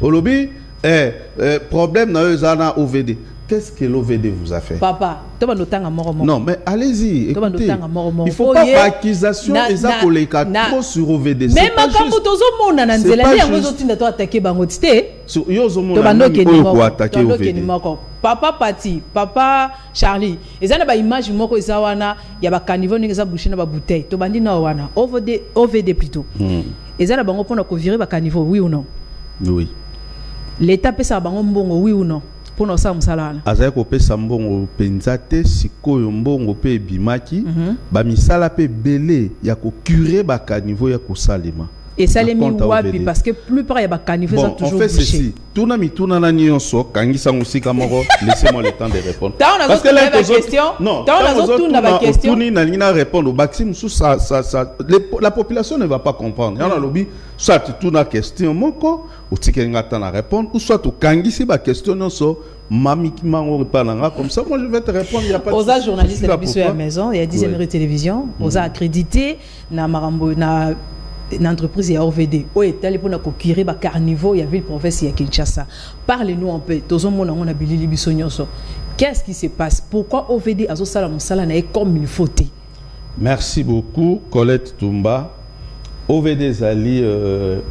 Olobi, problème dans eux ana OVD. Qu'est-ce que l'OVD vous a fait? Papa, non, mais allez-y, écoutez. Il ne faut pas par accusation et ça pour les cas trop sur OVD. Même quand vous Papa Pati, Papa Charlie, et ça n'a pas image moko isawana, il y a ba caniveau ni za boucher na ba bouteille. To bandi na wana, OVD plutôt. Et ça n'a pas pour na ko virer ba caniveau, oui ou non? Oui. L'état peut ça bango mbongo, oui ou non? Pour nos ça musala. Aza ko pe sambongo penzate sikoyo mbongo pe bimaki, ba misala pe belé ya ko curer ba caniveau ya ko salima. Et ça les mis wapi parce que plus par il y a ba caniveau ça toujours bouché. On fait ceci. Tuna mi tuna na nyonso kangi sangusi kamoko, laissez-moi le temps de répondre. Parce que la question, non, la question tuni na nina répondre au maximum sous ça la population ne va pas comprendre. Il y a lobby soit tu na question moko ou tikenga ta na répondre ou soit tu kangi si ba question nyonso mami ki mango repananga comme ça moi je vais te répondre, il y a pas de aux journalistes de la biso à maison, il y a 10e rue télévision, aux accrédité na marambo na une entreprise est OVD. Où est allé pour nous conquérir ba carnivore, il y avait le professeur à Kinshasa. Parlez-nous un peu. Tous on a bilili bisognoso. Qu'est-ce qui se passe? Pourquoi OVD azo sala musala na comme il faut? Merci beaucoup Colette Toumba. OVD zali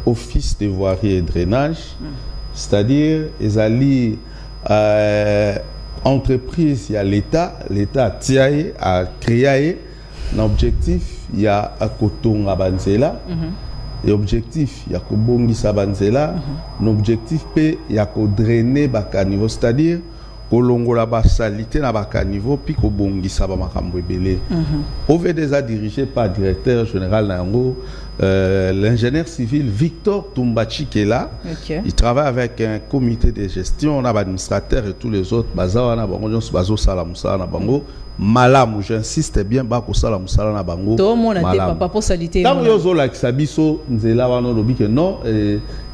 office de voirie et drainage, c'est-à-dire ezali entreprise il y a l'État a créé l'objectif il y a Kotonga Banzela l'objectif il y a Kobongisa Banzela l'objectif il y a drainer bakanivo, c'est-à-dire kolongola ba salité na bakanivo puis Kobongisa ba makambo ebele. OVD a dirigé par directeur général nango l'ingénieur civil Victor Tumbachi qui est là. Il travaille avec un comité de gestion, on a administrateur et tous les autres bazawa na bango nyonso bazo sala musala na bango. Malamu, j'insiste bien, bako sala musala na bango. Tout le monde a papa pour salité. Tant yozo la kisabiso nzela wana lobi que non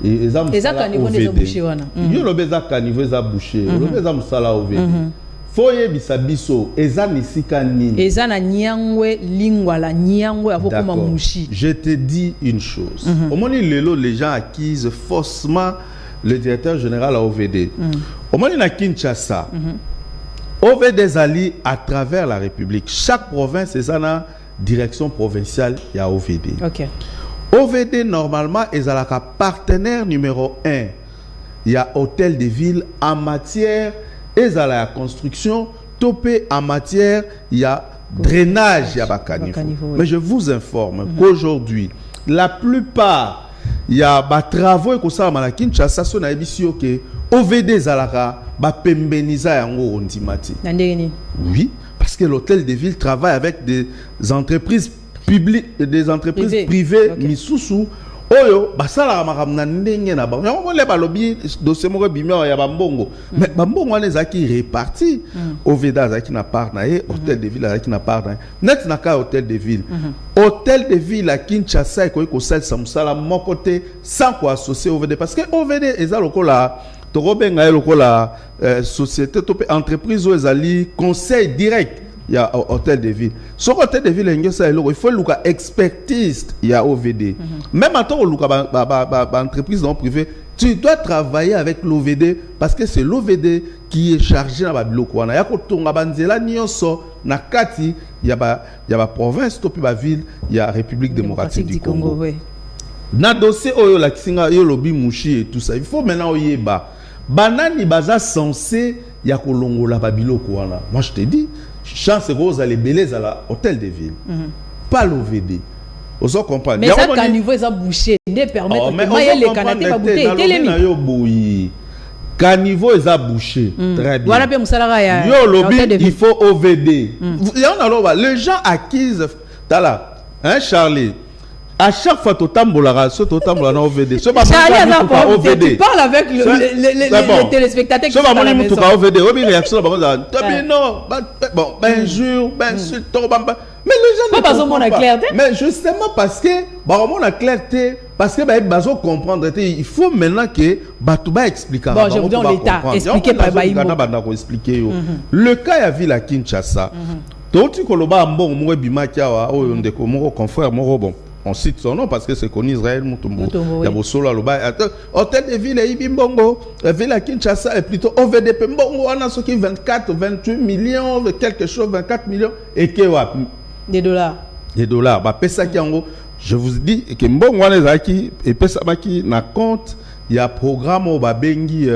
eza musala OVD. Yo lobeza kanivo eza bouché, lobeza musala OVD. Foye bisabiso eza nisika nini. Eza na nyangwe lingwa la nyangwe avokoma mushi. Je te dis une chose. Au moment lelo les gens accusent faussement le directeur général à OVD. Au moment na Kinshasa. OVD Zali à travers la République. Chaque province est une direction provinciale, il y a OVD. OVD normalement est un partenaire numéro 1. Il y a hôtel de ville en matière et à la construction, topé en matière, il y a drainage, il y a Bakanivo. Mais je vous informe qu'aujourd'hui, la plupart, il y a des travaux qui sont à Kinshasa, ça na ebisio que OVD Zalaka ba pembeniza yango ondimati. Oui, parce que l'hôtel de ville travaille avec des entreprises publiques, des entreprises privées, misusu. Oyo basala makamna ndenge na ba. Yango le balobi dossier moko bimio ya bambongo. Mais bambongo wana ezaki réparti. OVD azaki na part na ye, hôtel de ville azaki na part na ye. Net na ka hôtel de ville. Hôtel de ville à Kinshasa eko ko sel samsala mon côté sans quoi associer OVD parce que OVD eza lokola Torobenga lokola société topé entreprise ou ezali conseil direct. Il y a hôtel de ville. Sur hôtel de ville, il faut luka expertise. Il y a OVD. Même en tant que entreprise non privée, tu dois travailler avec l'OVD parce que c'est l'OVD qui est chargé dans la bilokwana. Il y a kotonga banzela nyonso na kati il y a province topi ba ville, il y a République démocratique du Congo. Na dossier oyo la kisinga yo lobi mushi et tout ça. Il faut maintenant oyeba banani baza censé ya kolongola ba bilokwana. Moi je te dis chance rose à les belés à l'hôtel de ville. Pas l'OVD. Vous comprenez? Mais ça, quand niveau est bouché, ne permet pas de les canadiens à boucher. Quand niveau est bouché, très bien. Voilà bien, yo lobby, il faut OVD. Les gens acquisent, hein Charlie? À chaque fois, tu tambola, tu tambola na OVD. Tu parles avec les téléspectateurs qui sont à la maison. Mais les gens ne comprennent pas. Mais justement parce que on clarté, parce que ils comprendre. Il faut maintenant que Batouba explique. Bon, je vous donne l'état. Expliquez par Baïmo. Le cas à Ville à Kinshasa. Tout koloba mbongo mo bimaki awa o ndeko moko confrère moko bon. on cite son nom parce que c'est connu Israël Mutombo. Il y a Bosolo Aloba. Hôtel de ville et Ibimbongo, ville à Kinshasa est plutôt OVDP Mbongo, on a ce qui 24, 28 millions, quelque chose, 24 millions, et que des dollars. Des dollars. Bah, pesa qui en gros, je vous dis que Mbongo, on est qui, et pesa qui na compte, il y a un programme au Babengi,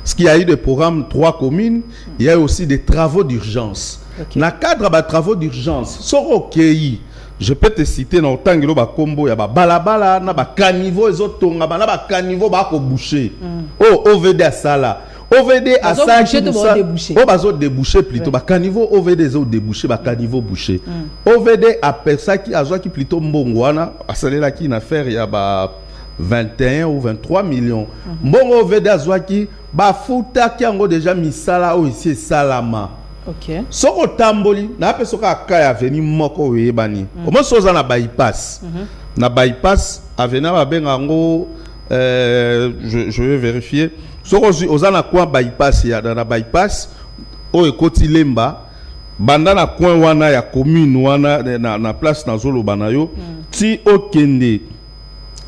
ce qu'il y a eu des programmes 3 communes, il y a aussi des travaux d'urgence. Dans le cadre des travaux d'urgence, Sorokei, je peux te citer dans le temps que il y a balabala, il y a caniveau, il y a caniveau qui bouché. Oh, OVD à ça là. OVD à ça qui débouché plutôt. Caniveau, OVD ont débouché, caniveau bouché. OVD à ça qui plutôt mbongwana, à celle-là qui n'a fait il y a 21 ou 23 millions. Mbongo OVD à qui bafuta qui a déjà mis ça là ou ici salama. Ok. Soko tamboli na pe soka akaya veni moko webani. Comment soza na bypass? Na bypass avena ba benga ngo je vais vérifier. Soko ozana kwa bypass ya na bypass o ekoti lemba banda na coin wana ya commune wana na place na zolo banayo ti okende.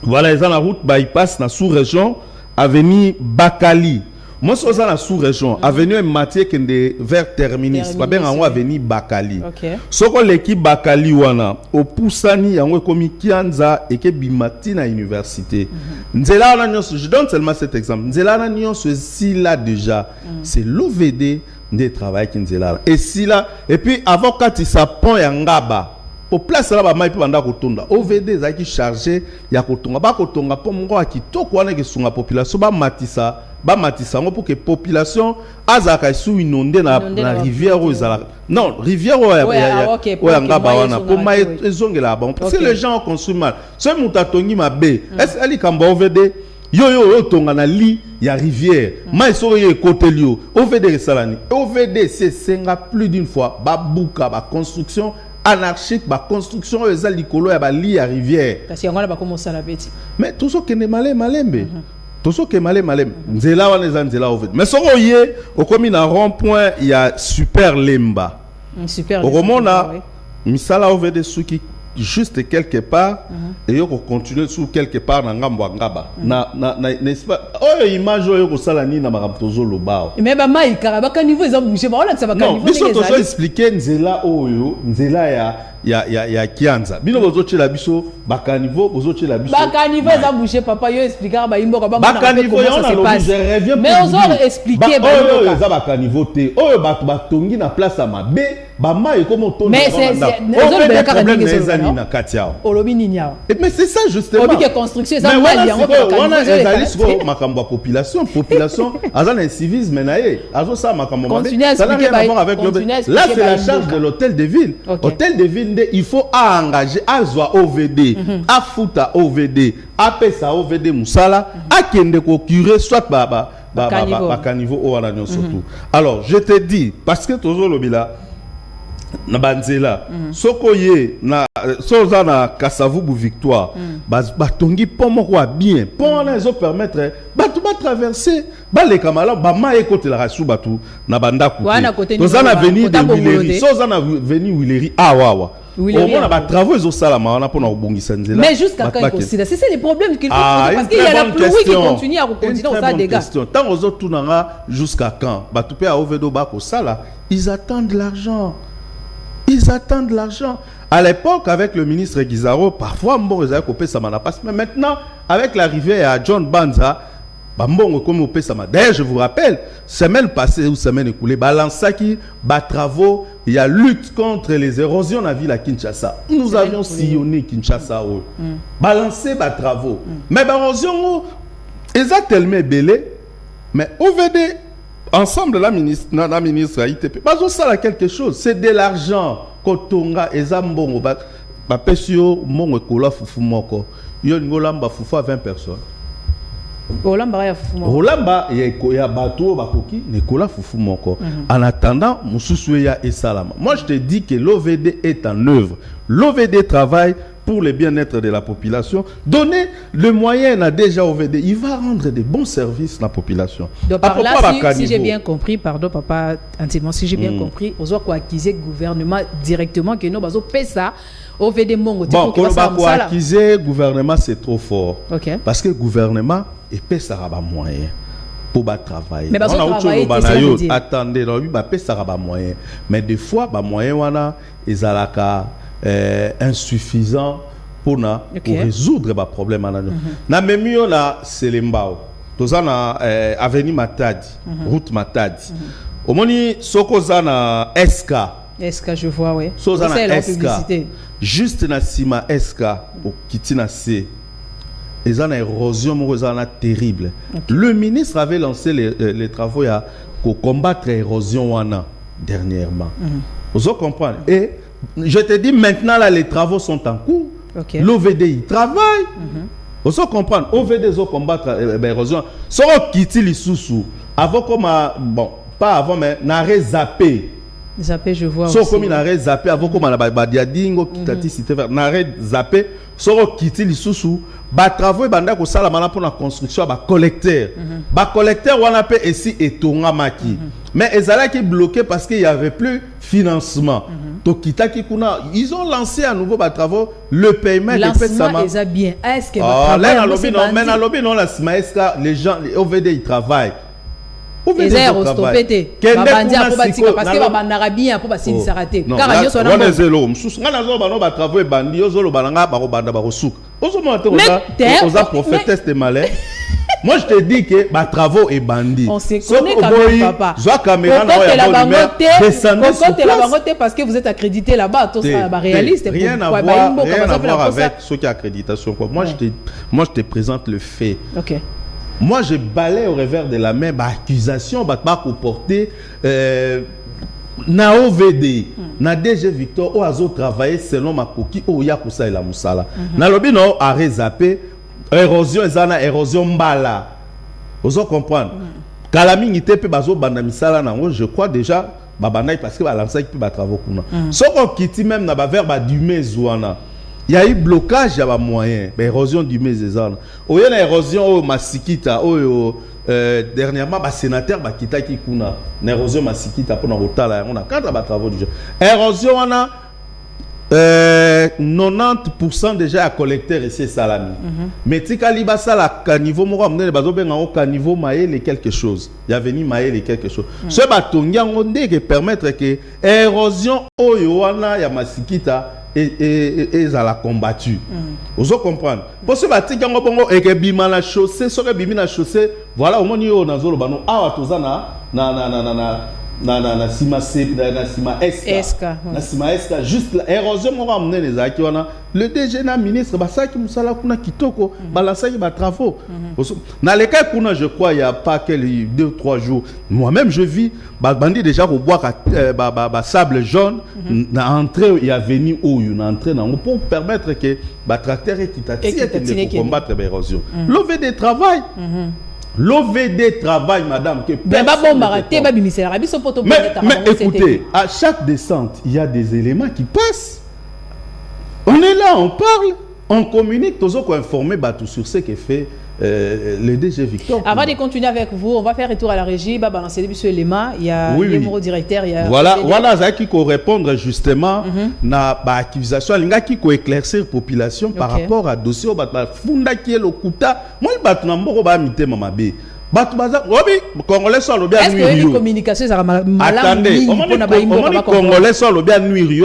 Voilà, ils ont la route bypass na sous-région avenue Bakali. Moi, je suis dans la sous-région, avenue Mathieu Kende vers Terminus. Pas bien en avenue Bakali. Ce qu'on l'équipe Bakali wana, au Poussani, en komi Kianza et que Bimati na université. Nzela na nyonso, je donne seulement cet exemple. Nzela na nyonso si là déjà, c'est l'OVD des travail qui Nzela. Et si là, et puis avant quand il s'apprend Yangaba. Pour place là ba mai panda kotonda OVD za ki chargé ya kotonga ba kotonga po ngo akitoko wana ke sunga population ba matisa ngo pour que population azaka su inondé na rivière o ezala non rivière o ya ngaba wana pour mai ezongela ba parce que les gens construisent mal ce mutatongi mabe est ali kamba OVD yo tonga na li ya rivière mai so yo côté lio OVD salani OVD c'est senga plus d'une fois ba buka ba construction anarchique, la construction des alicolo et la rivière. Parce qu'il y a commencé à la bête. Mais tout ce qui est malé. Tout ce qui est malé. Nzela on est nzela au fait. Mais ce qu'on y est, au comme il rond-point, il y a super lemba. Super. Au moment là, misala au fait des sous qui juste quelque part et yo continuer sous quelque part na ngamba n'est-ce pas oh image yo ko sala ni na makamtozo loba mais ba mai karabaka niveau ils ont bougé ba on ça ba niveau non biso to so expliquer nzela oyo nzela ya Kianza bino bozochela biso bakanivo bozochela biso bakanivo ils ont bougé papa yo expliquer ba imbo ka ba bakanivo yo na lobi je reviens mais on va expliquer ba oyo za bakanivo te oyo batongi na place à mabe ba mai comme ton mais c'est na katia olobi ninya mais c'est ça justement obi que construction ça mal yango wana ezali makambo population azana un civisme naé azo ça makambo ça n'a rien à voir avec le là c'est la charge de l'hôtel de ville hôtel de ville il faut engager azwa OVD a futa OVD a pesa OVD musala a kende ko curer soit baba caniveau o wana nyo surtout alors je te dis parce que tozo lobila na banzela sokoye na soza na Kasavubu Victoire batongi pont moko bien pont na zo permettre batu ba traverser ba les kamala ba ma écoute la rasu batu na banda côté soza na venir de Wileri soza na venir Wileri awawa au moins ba travaux zo sala ma na pona obongisa nzela mais jusqu'à quand il considère c'est les problèmes qu'il faut parce qu'il y a la pluie qui continue à continuer ça dégâts tant aux autres tunanga jusqu'à quand batu pe a ovedo ba ko sala ils attendent l'argent. Ils attendent l'argent. À l'époque, avec le ministre Guizaro, parfois, mais maintenant, avec l'arrivée à John Banza, d'ailleurs, je vous rappelle, semaine passée ou semaine écoulée, Balansaki, travaux, il y a lutte contre les érosions dans la ville à Kinshasa. Nous avions sillonné Kinshasa. Balancé travaux. Mais l'érosion, ils ont tellement belé, mais OVD, ensemble, la ministre ITP, ça a quelque chose. C'est de l'argent. Kotonga, Ezambongo, Pesio, Mongo, Kola, Fufu, Moko. Yon Ngolamba, Fufu à 20 personnes. Olamba, il y a bateau, Bakoki, Nicolas Fufu, Moko. En attendant, Moussouya et Salama. Moi, je te dis que l'OVD est en œuvre. L'OVD travaille pour le bien-être de la population. Donner le moyen à déjà OVD, il va rendre de bons services à la population. Donc par là, si j'ai bien compris, pardon papa, intimement, si j'ai bien compris, on doit acquiser le gouvernement directement que nous allons payer ça OVD Mongo. Bon, pour accuser le gouvernement, c'est trop fort. Okay. Parce que le gouvernement est ça a moyen pour travailler. Mais attendez, ça a moyen. Mais des fois, les moyens sont insuffisants pour résoudre les problèmes. Na même là, c'est les mbao. Tous na avenue Matadi, route Matadi. Au moni sokoza na SK. SK, je vois, oui. C'est la publicité. Juste na sima SK au Kitina C. Ils ont une érosion terrible. Okay. Le ministre avait lancé les travaux pour combattre l'érosion dernièrement. Vous comprenez? Et je te dis maintenant, là, les travaux sont en cours. Okay. L'OVD travaille. Vous comprenez? OVD combattre l'érosion. Si on quitte les sous-sous, avant comme bon, pas avant, mais n'arrête zappé. Zappé, je vois. So comme n'arrête zappé, avant comme on a diadingo, n'arrête zappé. Si on quitte les sous-sous, ba travaux banda ko sala mala pour la construction ba collecteur. Ba collecteur on appelle ici et tonga maki. Mais ezala qui bloqué parce qu'il y avait plus financement. Tokita qui kuna ils ont lancé à nouveau ba travaux le paiement de lancement est bien. Est-ce que ba travail non mais na lobby non la smaeska les gens les OVD ils travaillent. OVD ils travaillent. Babandi a pobatika parce que babandara bien pour basi disaraté. Car yo so na zelo msusu ngana zo ba no ba travaux bandi yo zo lo balanga ba ko banda ba ko suka. Aux prophétesse de malais. Moi je te dis que les travaux est bandit. On se connaît quand même, papa. Parce que vous êtes accrédité là-bas, tout ça réaliste. Rien à voir avec ceux qui accréditation. Moi je te présente le fait. Okay. Moi je balaye au revers de la main l'accusation va comporter na OVD na DG Victor oazo travailler selon ma coquille o ya kusa la musala na lobi no a rezapé érosion ezana érosion mbala ozo comprendre kala mingi te pe bazo banda misala nango je crois déjà babandai parce que ba lança qui ba travaux kuna soko kiti même na ba vers ba du mezwana il y a eu blocage ya ba moyen ba érosion du mezwana o ya na érosion o masikita o dernièrement ba sénateur ba kitaki kuna na érosion masikita pour na rotala on a cadre ba travaux du jeu érosion on a 90% déjà à collecteur ici salami mais tikali ba sala ka niveau moko amné bazo benga au ka niveau maël quelque chose il y a venu maël quelque chose ce batongi ngondé que permettre que érosion oyo wana ya masikita et à la combattu. Vous comprenez? Pour ce bâti qui bongo et que bima la chaussée, ce que bima la chaussée, voilà au moment où dans zolo bano awa tozana na sima eska juste l'érosion on va amener les acquis on a le DG na ministre basaki musala kuna kitoko balasaki ba travaux na les cas kuna je crois il y a pas que 2-3 jours moi-même je vis bandi déjà au bois ba sable jaune na entrée il y a venu où il na entrée pour permettre que ba tracteur équitatif pour combattre l'érosion l'OVD travail l'OVD travaille, madame. Mais écoutez, à chaque descente, il y a des éléments qui passent. On est là, on parle, on communique, tous autres informés sur ce que fait le DG Victor. Avant de continuer avec vous, on va faire un tour à la régie, balancer les éléments. Il y a le numéro directeur. Voilà, ça qui peut répondre justement à l'accusation, qui peut éclaircir la population par rapport à dossier funda qui est le kuta. Moi, je vais mamabe. Congolais sont le bien nuit. Est-ce que les communications sont attendez, Congolais sont le bien nuit.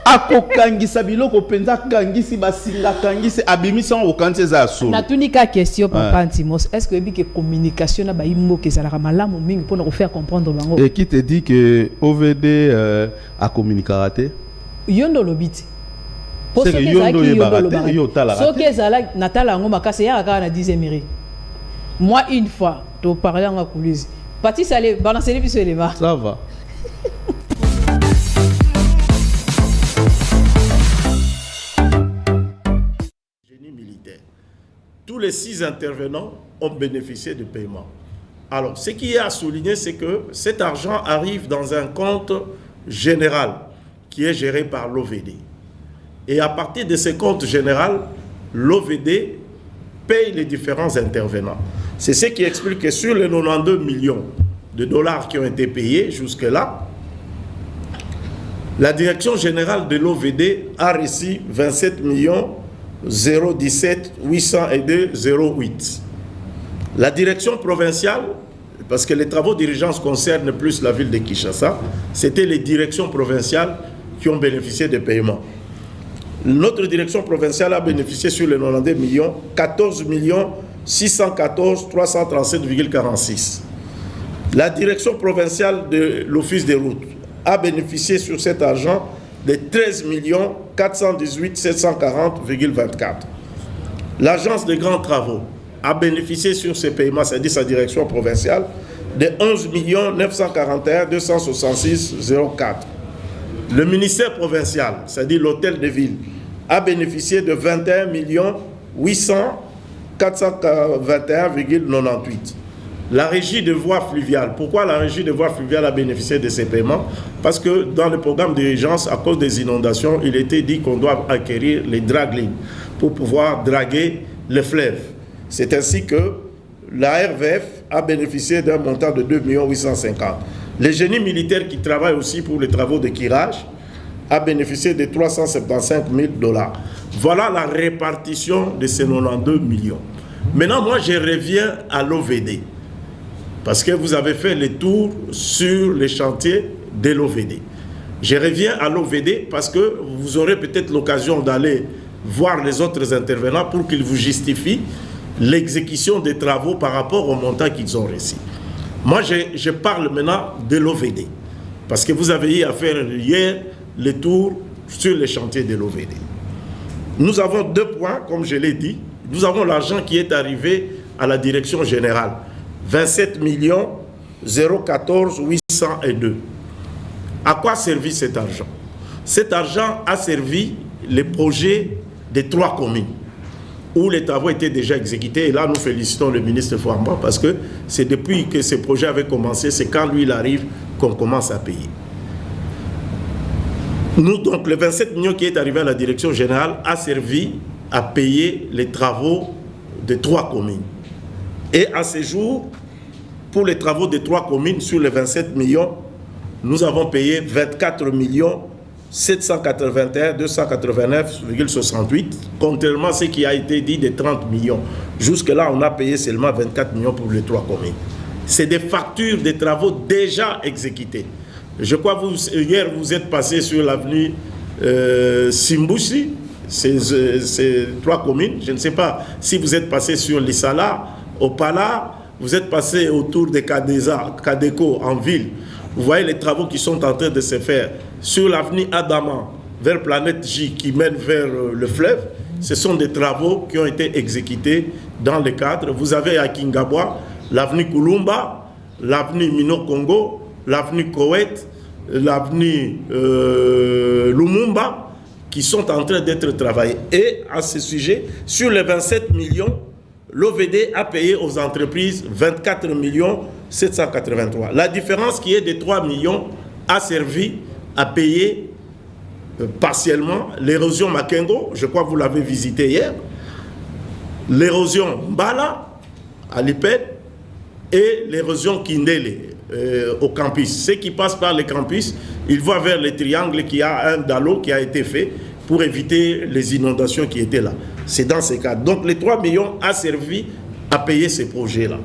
Akokangisa biloko penza kangisi basinga kangisi abimisa okanze za so. Na tunika question papa Antimos, est-ce que les communication na ba imbo ke zalaka malamu mingi pour nous faire comprendre bango? Et qui te dit que OVD a communiqué raté? Yondo lobiti. Pour ce que yondo yebaraté. So que zala natala ngo makase ya ka na 10e mairie. Moi une fois, to parler en coulisses. Pati salé balancer les biso les va. Ça va. Tous les 6 intervenants ont bénéficié de paiement. Alors, ce qui est à souligner, c'est que cet argent arrive dans un compte général qui est géré par l'OVD. Et à partir de ce compte général, l'OVD paye les différents intervenants. C'est ce qui explique que sur les 92 millions de dollars qui ont été payés jusque-là, La direction générale de l'OVD a reçu 27 017 802 08. La direction provinciale, parce que les travaux d'urgence concernent plus la ville de Kinshasa, c'était les directions provinciales qui ont bénéficié de paiements. Notre direction provinciale a bénéficié sur les 92 millions, 14 614 337,46. La direction provinciale de l'Office des routes a bénéficié sur cet argent de 13 418 740,24. L'agence de grands travaux a bénéficié sur ces paiements, c'est-à-dire sa direction provinciale, de 11 941 266,04. Le ministère provincial, c'est-à-dire l'hôtel de ville, a bénéficié de 21 800 421,98. La régie de voies fluviales. Pourquoi la régie de voies fluviales a bénéficié de ces paiements? Parce que dans le programme d'urgence, à cause des inondations, il était dit qu'on doit acquérir les draglines pour pouvoir draguer le fleuve. C'est ainsi que la RVF a bénéficié d'un montant de 2 850 000. Le génie militaire qui travaille aussi pour les travaux de curage a bénéficié de 375 000 $. Voilà la répartition de ces 92 millions. Maintenant, moi, je reviens à l'OVD. Parce que vous avez fait le tour sur les chantiers de l'OVD. Je reviens à l'OVD parce que vous aurez peut-être l'occasion d'aller voir les autres intervenants pour qu'ils vous justifient l'exécution des travaux par rapport au montant qu'ils ont reçu. Moi, je parle maintenant de l'OVD. Parce que vous avez eu à faire hier le tour sur les chantiers de l'OVD. Nous avons 2 points, comme je l'ai dit. Nous avons l'argent qui est arrivé à la direction générale. 27 014 802. À quoi a servi cet argent? Cet argent a servi les projets des 3 communes où les travaux étaient déjà exécutés. Et là, nous félicitons le ministre Fouamba parce que c'est depuis que ces projets avaient commencé, c'est quand lui il arrive qu'on commence à payer. Nous, donc, le 27 millions qui est arrivé à la direction générale a servi à payer les travaux de 3 communes. Et à ce jour, pour les travaux de 3 communes, sur les 27 millions, nous avons payé 24 781 289,68, contrairement à ce qui a été dit de 30 millions. Jusque-là, on a payé seulement 24 millions pour les 3 communes. C'est des factures de travaux déjà exécutés. Je crois que hier, vous êtes passé sur l'avenue Simboussi, ces 3 communes. Je ne sais pas si vous êtes passé sur l'Issala, au Pala, vous êtes passé autour de Kadeko en ville. Vous voyez les travaux qui sont en train de se faire sur l'avenue Adama vers Planète J qui mène vers le fleuve. Ce sont des travaux qui ont été exécutés dans le cadre. Vous avez à Kingabwa l'avenue Kulumba, l'avenue Mino-Congo, l'avenue Koweït, l'avenue Lumumba qui sont en train d'être travaillés. Et à ce sujet, sur les 27 millions, l'OVD a payé aux entreprises 24 783. La différence qui est de 3 millions a servi à payer partiellement l'érosion Makengo, je crois que vous l'avez visité hier, l'érosion Mbala à l'IPED et l'érosion Kindele au campus. Ceux qui passent par le campus, ils voient vers le triangle qu'il y a un dalo qui a été fait pour éviter les inondations qui étaient là. C'est dans ces cas. Donc les 3 millions a servi à payer ces projets-là.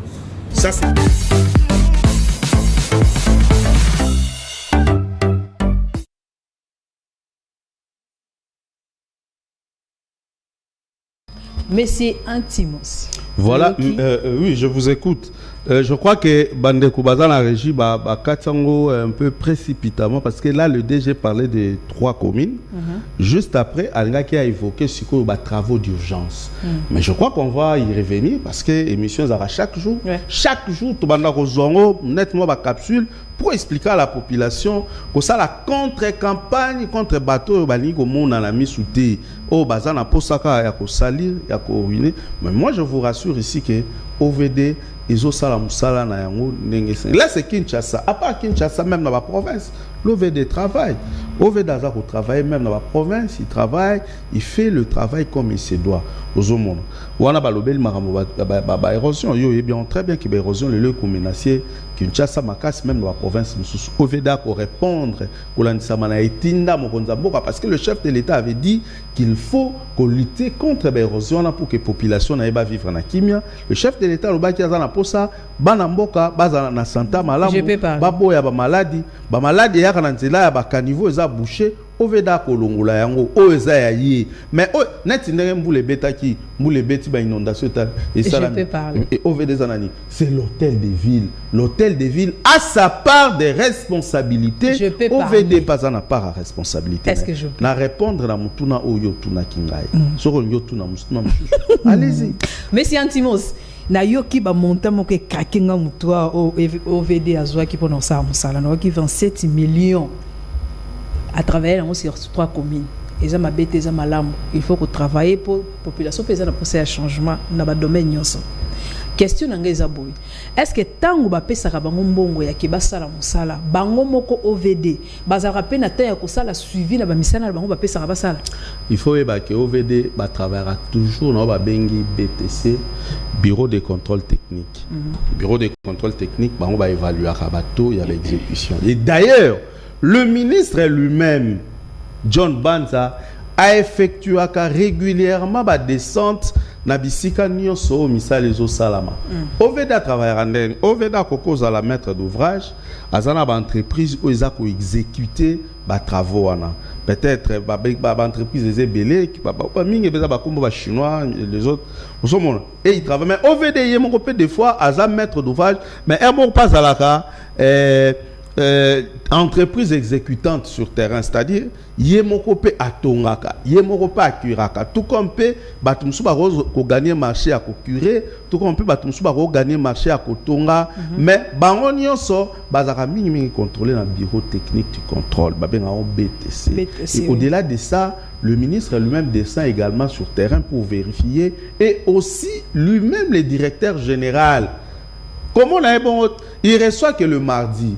Ça, c'est... Monsieur Antimos. Voilà, oui, je vous écoute. Je crois que Bande Koubaza, la régie, Katsango un peu précipitamment, parce que là, le DG parlait de 3 communes. Juste après, Alingaki a évoqué ce qu'on va travaux d'urgence. Mais je crois qu'on va y revenir parce que l'émission sera chaque jour. Chaque jour, tout le monde nettement ma capsule pour expliquer à la population que ça la contre-campagne contre bateau bali au monde dans la mise sous thé au bazar na posaka ya ko salir ya ko ruiner. Mais moi je vous rassure ici que OVD izo sala musala na yango ndenge. Là c'est Kinshasa, à part Kinshasa même dans la province, l'OVD travaille. OVD a travaillé même dans la province, il travaille, il fait le travail comme il se doit aux hommes. Wana balobel marambo ba érosion yo et bien très bien que érosion le lieu menacier Kinshasa makasi même dans la province mususu oveda ko répondre ko lanisama na etinda mokonza mboka parce que le chef de l'État avait dit qu'il faut qu'on lutter contre l'érosion pour que population na eba vivre na kimia. Le chef de l'État lobaki azana posa bana mboka bazana na santa malamu baboya ba maladie ya kana nzela ya ba caniveau eza bouché oveda kolongola yango o eza ya yi mais o neti ndenge mbule betaki mbule beti ba inondation ta et ça et oveda zanani c'est l'hôtel de ville a sa part de responsabilité oveda pas en part à responsabilité est-ce que je peux na répondre na mutuna oyo tuna kingai soko yo tuna mutuna allez-y Monsieur Antimos na yoki ba montant mo ke kakenga mutwa OVD azwaki pour ça musala na yoki 27 millions à travailler sur 3 communes. Et ça m'a bêté, ça m'a l'âme. Il faut qu'on travaille pour la population, pour un changement dans le domaine. Question est est-ce que tant que vous avez bongo ya kiba sala musala bango moko OVD bazara pe na ya kosala suivi na ba misana bango ba pesa ba sala il faut que OVD ba travaillera toujours na ba bengi BTC bureau de contrôle technique bureau de contrôle technique bango ba évaluer rabato ya l'exécution et d'ailleurs le ministre lui-même, John Banza, a effectué régulièrement la descente na bisika nyonso misala les salama. Oveda travailler Oveda kokoza à la maître d'ouvrage, azana ba entreprise où ils a ko exécuter ba travaux ana. Peut-être ba entreprise les belé qui ba mingi beza ba kombo ba chinois les autres. Et ils travaillent mais Oveda yemo ko des fois aza maître d'ouvrage mais un mot pas à la entreprise exécutante sur terrain, c'est-à-dire yemokope atongaka, yemokope akuraka, tout comme peut batumsu ba ko gagner marché à procurer, tout comme peut batumsu ba ko gagner marché à kotonga, mais bango nyonso bazaka mingi contrôler dans bureau technique du contrôle, ba benga on BTC. Et au-delà de ça, le ministre lui-même descend également sur terrain pour vérifier et aussi lui-même le directeur général. Comment on a bon, il reçoit que le mardi.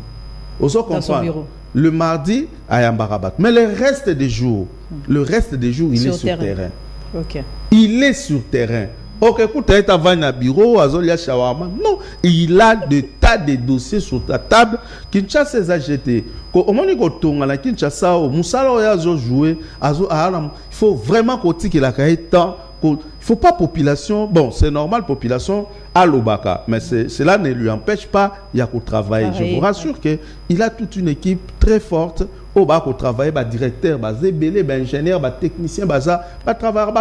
Dans son bureau. Le mardi à Yambarabat. Mais le reste des jours, il est sur terrain. Okay. Il est sur terrain. Ok, écoute, tu as un bureau, Azolia Shawarma. Non, il a des tas de dossiers sur ta table. Kinshasa les a jetés. Au moment où tu as Kinshasa, Moussala a joué. Il faut vraiment qu'il a temps. Il ne faut pas population, bon c'est normal population à l'Obaka, mais cela ne lui empêche pas il y a qu'au travail. Je vous rassure qu'il a toute une équipe très forte au bas au travail, directeur, zébélé, ingénieur, technicien, travailleur,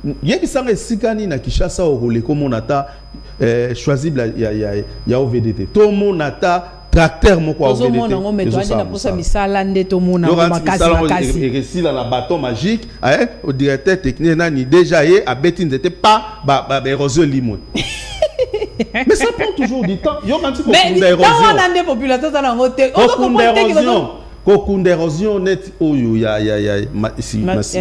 il y a des gens qui na Kinshasa au rôle comme on a choisi il y a OVDT. Tout le monde a tracteur moko au la bâton magique au directeur technique nani déjà a bêtine n'était pas érosion limon. Mais ça prend toujours du temps. Yo quand tu Kokunda érosion net oyo ya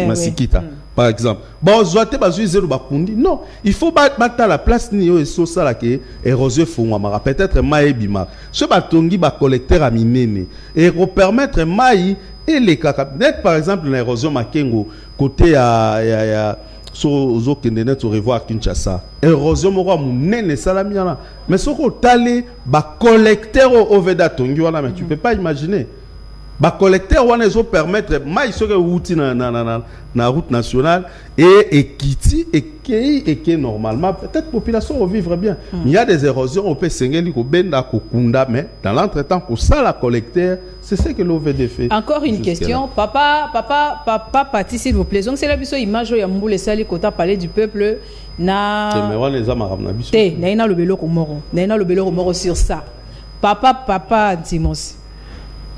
masikita par exemple bon zoate bazui zero bakundi non il faut battre la place ni yo so sala ke érosion fongwa peut-être mai bima ce batongi ba collecteur a minene et repermettre mai et les net par exemple l'érosion makengo côté ya so zo kendene to revoir Kinshasa érosion moko munene salamiana mais soko tale ba collecteur oveda tongi wana mais tu peux pas imaginer. Les collecteurs vont permettre na route nationale et Kiti et qui normalement peut-être la population va vivre bien. Il y a des érosions on peut s'engager ko benda ko kunda mais dans l'entretemps pour ça la collecteur c'est ce que l'OVD fait. Encore une question papa Pati s'il vous plaît. Donc c'est la biso image ya Mboule Sali kota parler du peuple na na le belo komoro sur ça. Papa Timos.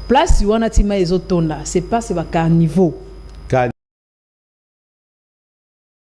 Place où on a tima ezotonda, c'est pas c'est ba carnivore.